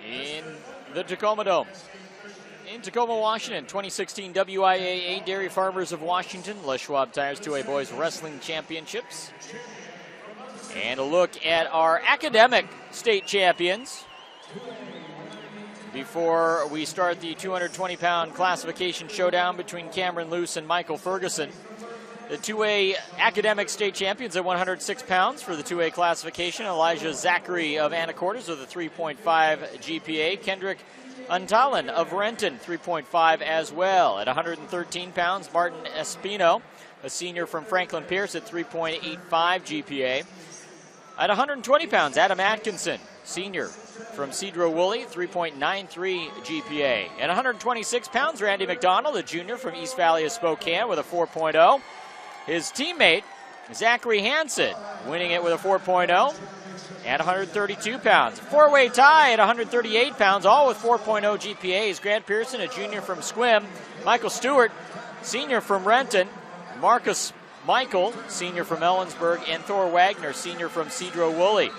In the Tacoma Dome. In Tacoma, Washington, 2016 WIAA Dairy Farmers of Washington, Les Schwab Tires 2A Boys Wrestling Championships. And a look at our academic state champions before we start the 220-pound classification showdown between Cameron Luce and Michael Ferguson. The 2A academic state champions at 106 pounds for the 2A classification. Elijah Zachary of Anacortes with a 3.5 GPA. Kendrick Untalan of Renton, 3.5 as well. At 113 pounds, Martin Espino, a senior from Franklin Pierce at 3.85 GPA. At 120 pounds, Adam Atkinson, senior from Cedro Woolley, 3.93 GPA. At 126 pounds, Randy McDonald, a junior from East Valley of Spokane with a 4.0. His teammate, Zachary Hansen, winning it with a 4.0 at 132 pounds. Four-way tie at 138 pounds, all with 4.0 GPAs. Grant Pearson, a junior from Squim. Michael Stewart, senior from Renton. Marcus Michael, senior from Ellensburg. And Thor Wagner, senior from Cedro Woolley.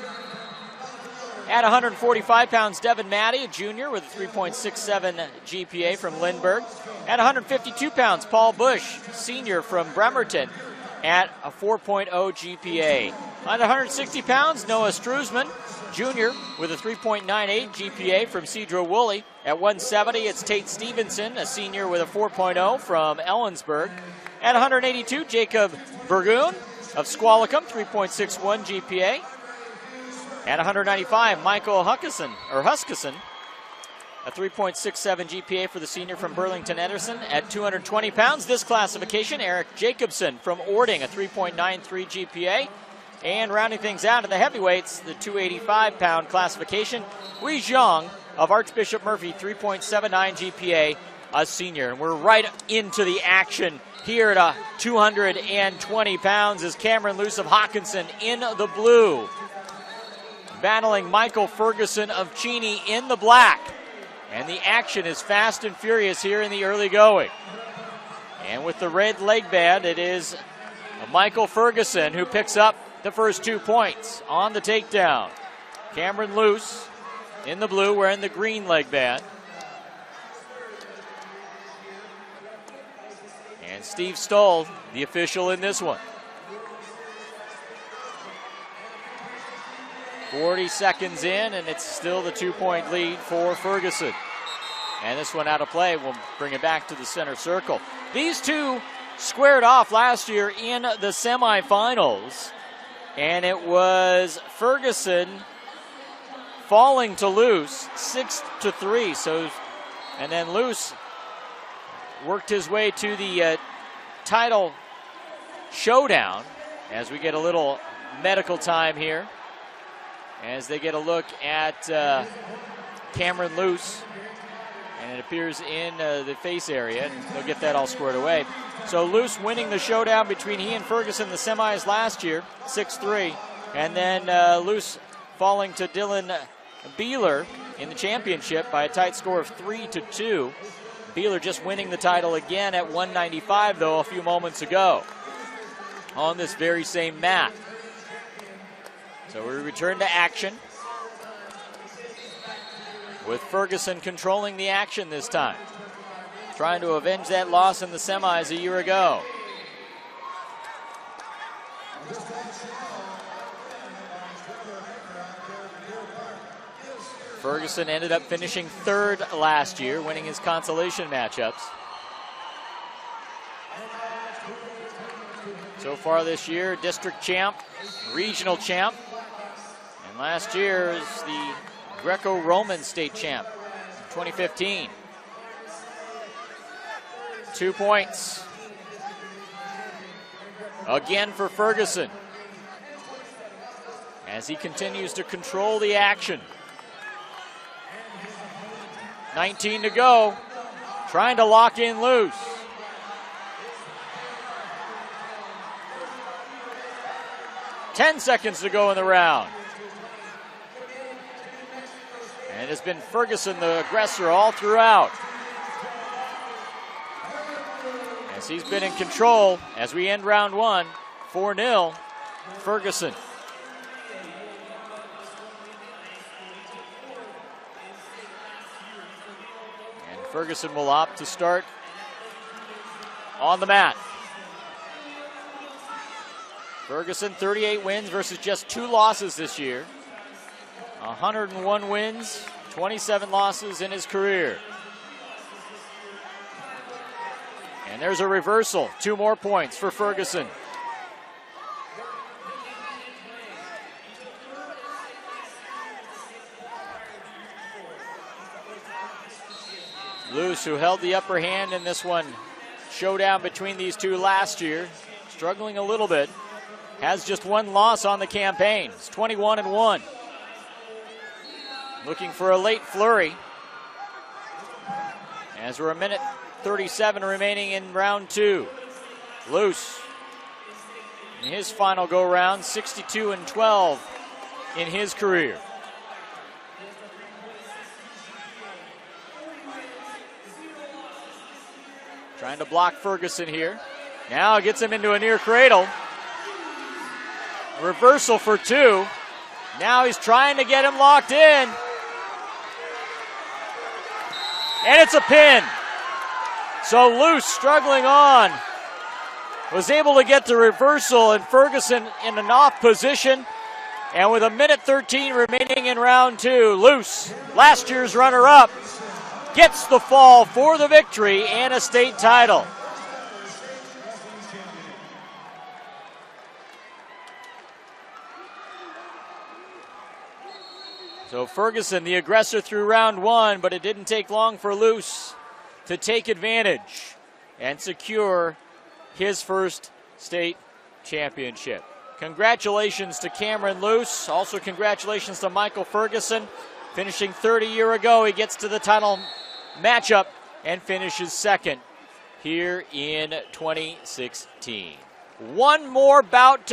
At 145 pounds, Devin Matty, a junior with a 3.67 GPA from Lindbergh. At 152 pounds, Paul Bush, senior from Bremerton, at a 4.0 GPA. At 160 pounds, Noah Struzman, junior with a 3.98 GPA from Cedro Woolley. At 170, it's Tate Stevenson, a senior with a 4.0 from Ellensburg. At 182, Jacob Burgoon of Squalicum, 3.61 GPA. At 195, Michael Huskisson, a 3.67 GPA for the senior from Burlington Ederson. At 220 pounds, this classification, Eric Jacobson from Ording, a 3.93 GPA. And rounding things out in the heavyweights, the 285-pound classification, Wei Zhang of Archbishop Murphy, 3.79 GPA, a senior. And we're right into the action here at 220 pounds as Cameron Luce of Hawkinson in the blue, battling Michael Ferguson of Cheney in the black. And the action is fast and furious here in the early going. And with the red leg band, it is Michael Ferguson who picks up the first 2 points on the takedown. Cameron Luce in the blue wearing the green leg band. And Steve Stoll, the official in this one. 40 seconds in, and it's still the 2-point lead for Ferguson. And this one out of play. We'll bring it back to the center circle. These two squared off last year in the semifinals, and it was Ferguson falling to Luce 6-3. So, and then Luce worked his way to the title showdown as we get a little medical time here, as they get a look at Cameron Luce, and it appears in the face area, and they'll get that all squared away. So Luce winning the showdown between he and Ferguson in the semis last year, 6-3, and then Luce falling to Dylan Beeler in the championship by a tight score of 3-2. Beeler just winning the title again at 195, though, a few moments ago on this very same mat. So we return to action with Ferguson controlling the action this time. trying to avenge that loss in the semis a year ago. Ferguson ended up finishing third last year, winning his consolation matchups. So far this year, district champ, regional champ, and last year is the Greco-Roman state champ, 2015. 2 points. Again for Ferguson, as he continues to control the action. 19 to go, trying to lock in Luce. Ten seconds to go in the round. And it's been Ferguson, the aggressor, all throughout. As he's been in control as we end round one, 4-0, Ferguson. Ferguson will opt to start on the mat. Ferguson, 38 wins versus just 2 losses this year. 101 wins, 27 losses in his career. And there's a reversal. 2 more points for Ferguson. Luce, who held the upper hand in this one, showdown between these two last year, struggling a little bit, has just 1 loss on the campaign. It's 21-1. Looking for a late flurry, as we're a minute 37 remaining in round 2. Luce, in his final go-round, 62-12 in his career. Trying to block Ferguson here. Now gets him into a near cradle. Reversal for 2. Now he's trying to get him locked in. And it's a pin. So Luce, struggling on, was able to get the reversal, and Ferguson in an off position. And with a minute 13 remaining in round 2, Luce, last year's runner-up, gets the fall for the victory and a state title. So Ferguson, the aggressor through round 1, but it didn't take long for Luce to take advantage and secure his first state championship. Congratulations to Cameron Luce. Also congratulations to Michael Ferguson. Finishing third a year ago, he gets to the title matchup and finishes second here in 2016. One more bout to